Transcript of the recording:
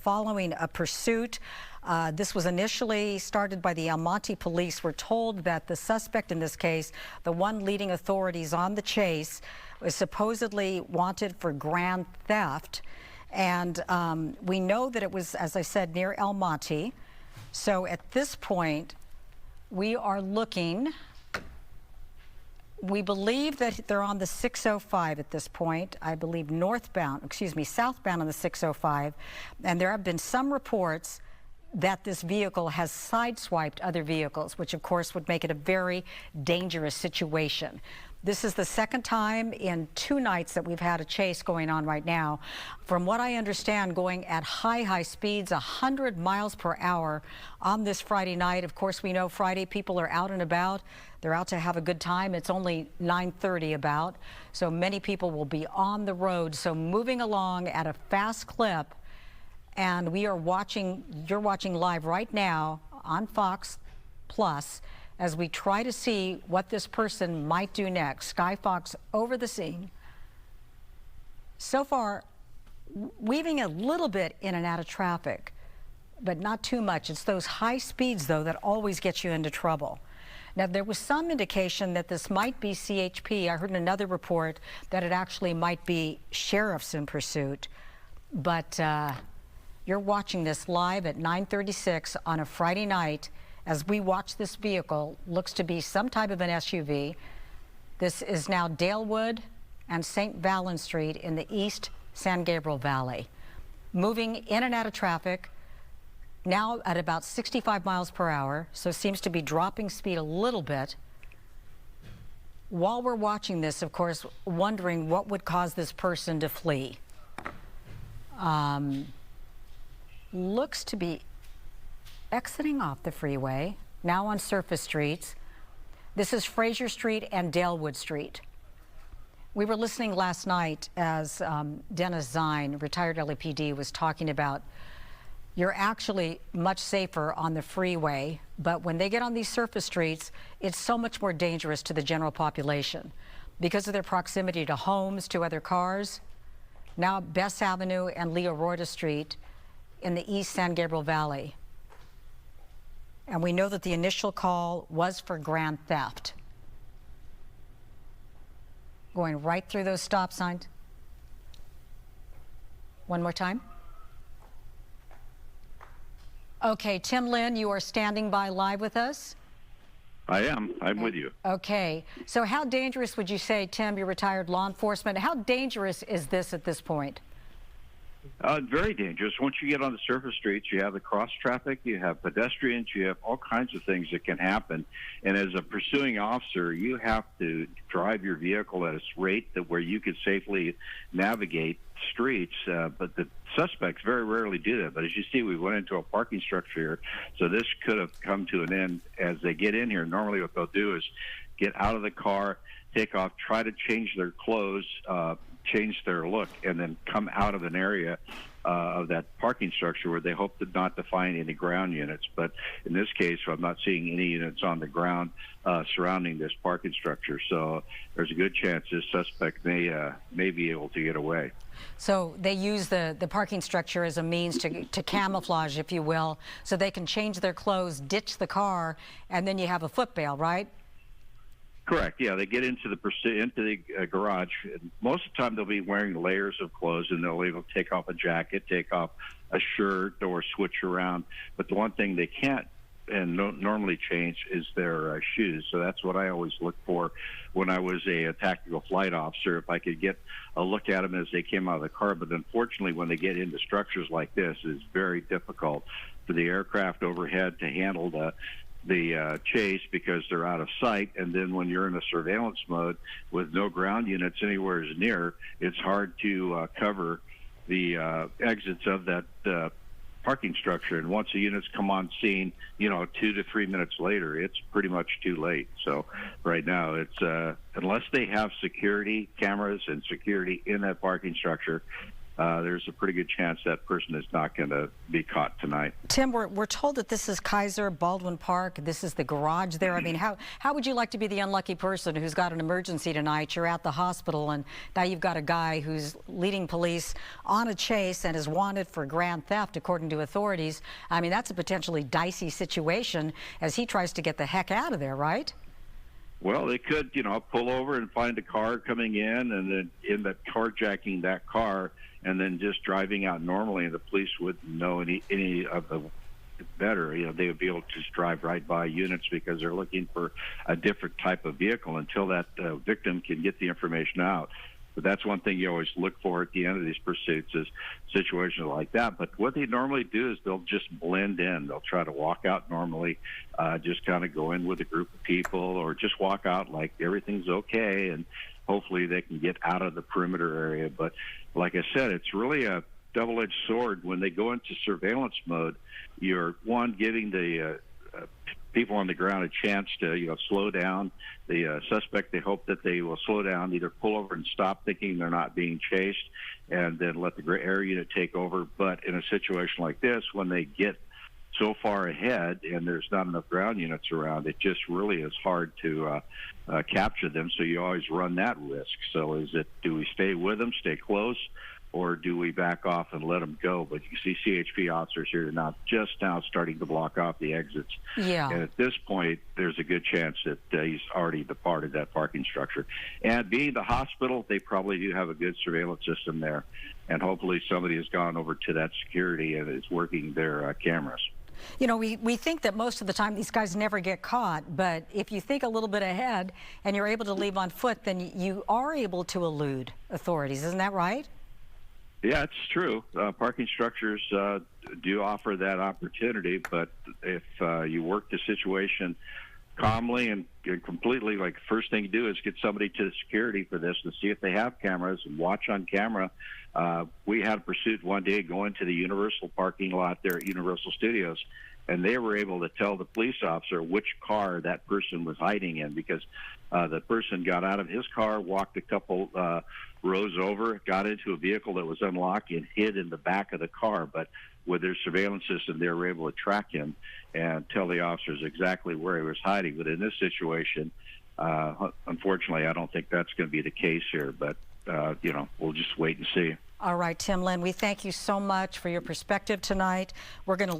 following a pursuit. This was initially started by the Monte police. We're told that the suspect in this case, the one leading authorities on the chase, was supposedly wanted for grand theft. And we know that it was, as I said, near El Monte. So at this point, we are looking. We believe that they're on the 605 at this point. I believe southbound on the 605. And there have been some reports that this vehicle has sideswiped other vehicles, which of course would make it a very dangerous situation. This is the second time in 2 nights that we've had a chase going on right now. From what I understand, going at high speeds, 100 miles per hour on this Friday night. Of course, we know Friday people are out and about. They're out to have a good time. It's only 9:30 about, so many people will be on the road. So moving along at a fast clip, and we are watching, you're watching live right now on Fox Plus, as we try to see what this person might do next. Sky Fox over the scene. So far, weaving a little bit in and out of traffic, but not too much. It's those high speeds, though, that always get you into trouble. Now, there was some indication that this might be CHP. I heard in another report that it actually might be sheriffs in pursuit. But you're watching this live at 9:36 on a Friday night. As we watch this vehicle, looks to be some type of an SUV. This is now Dalewood and St. Valen Street in the East San Gabriel Valley. Moving in and out of traffic, now at about 65 miles per hour, so seems to be dropping speed a little bit. While we're watching this, of course, wondering what would cause this person to flee. Looks to be exiting off the freeway, now on surface streets. This is Fraser Street and Dalewood Street. We were listening last night as Dennis Zine, retired LAPD, was talking about you're actually much safer on the freeway, but when they get on these surface streets, it's so much more dangerous to the general population because of their proximity to homes, to other cars. Now Bess Avenue and Leo Rorta Street in the East San Gabriel Valley. And we know that the initial call was for grand theft. Going right through those stop signs. One more time. Okay, Tim Lynn, you are standing by live with us? I am. I'm with you. Okay. So how dangerous would you say, Tim, you're retired law enforcement, how dangerous is this at this point? Very dangerous. Once you get on the surface streets, you have the cross traffic, you have pedestrians, you have all kinds of things that can happen. And as a pursuing officer, you have to drive your vehicle at a rate that where you could safely navigate streets. But the suspects very rarely do that. But as you see, we went into a parking structure here, so this could have come to an end as they get in here. Normally what they'll do is get out of the car, take off, try to change their clothes, change their look, and then come out of an area of that parking structure where they hope not to find any ground units. But in this case, I'm not seeing any units on the ground surrounding this parking structure. So there's a good chance this suspect may be able to get away. So they use the parking structure as a means to camouflage, if you will, so they can change their clothes, ditch the car, and then you have a foot bail, right? Correct. Yeah, they get into the garage. Most of the time, they'll be wearing layers of clothes, and they'll even take off a jacket, take off a shirt, or switch around. But the one thing they can't and normally change is their shoes. So that's what I always look for when I was a tactical flight officer, if I could get a look at them as they came out of the car. But unfortunately, when they get into structures like this, it's very difficult for the aircraft overhead to handle the chase because they're out of sight. And then when you're in a surveillance mode with no ground units anywhere near, it's hard to cover the exits of that parking structure. And once the units come on scene, 2 to 3 minutes later, it's pretty much too late. So right now, it's unless they have security cameras and security in that parking structure, there's a pretty good chance that person is not going to be caught tonight. Tim, we're told that this is Kaiser Baldwin Park. This is the garage there. I mean, how would you like to be the unlucky person who's got an emergency tonight? You're at the hospital, and now you've got a guy who's leading police on a chase and is wanted for grand theft, according to authorities. I mean, that's a potentially dicey situation as he tries to get the heck out of there, right? Well, they could, pull over and find a car coming in, and then end up carjacking that car, and then just driving out normally, and the police wouldn't know any of the better. They would be able to just drive right by units because they're looking for a different type of vehicle until that victim can get the information out. But that's one thing you always look for at the end of these pursuits is situations like that. But what they normally do is they'll just blend in. They'll try to walk out normally, just kind of go in with a group of people, or just walk out like everything's okay, and hopefully they can get out of the perimeter area. But like I said, it's really a double-edged sword. When they go into surveillance mode, you're, one, giving the people on the ground a chance to slow down. The suspect, they hope that they will slow down, either pull over and stop thinking they're not being chased, and then let the air unit take over. But in a situation like this, when they get so far ahead and there's not enough ground units around, it just really is hard to capture them. So you always run that risk. So do we stay with them, stay close, or do we back off and let them go? But you see CHP officers here just now starting to block off the exits. Yeah. And at this point, there's a good chance that he's already departed that parking structure. And being the hospital, they probably do have a good surveillance system there. And hopefully somebody has gone over to that security and is working their cameras. We think that most of the time these guys never get caught, but if you think a little bit ahead and you're able to leave on foot, then you are able to elude authorities. Isn't that right? Yeah, it's true. Parking structures do offer that opportunity, but if you work the situation calmly and completely, like, first thing you do is get somebody to the security for this to see if they have cameras and watch on camera. We had a pursuit one day going to the Universal parking lot there at Universal Studios, and they were able to tell the police officer which car that person was hiding in, because the person got out of his car, walked a couple rows over, got into a vehicle that was unlocked, and hid in the back of the car. But with their surveillance system, they were able to track him and tell the officers exactly where he was hiding. But in this situation, unfortunately, I don't think that's going to be the case here. But, we'll just wait and see. All right, Tim Lynn, we thank you so much for your perspective tonight. We're going to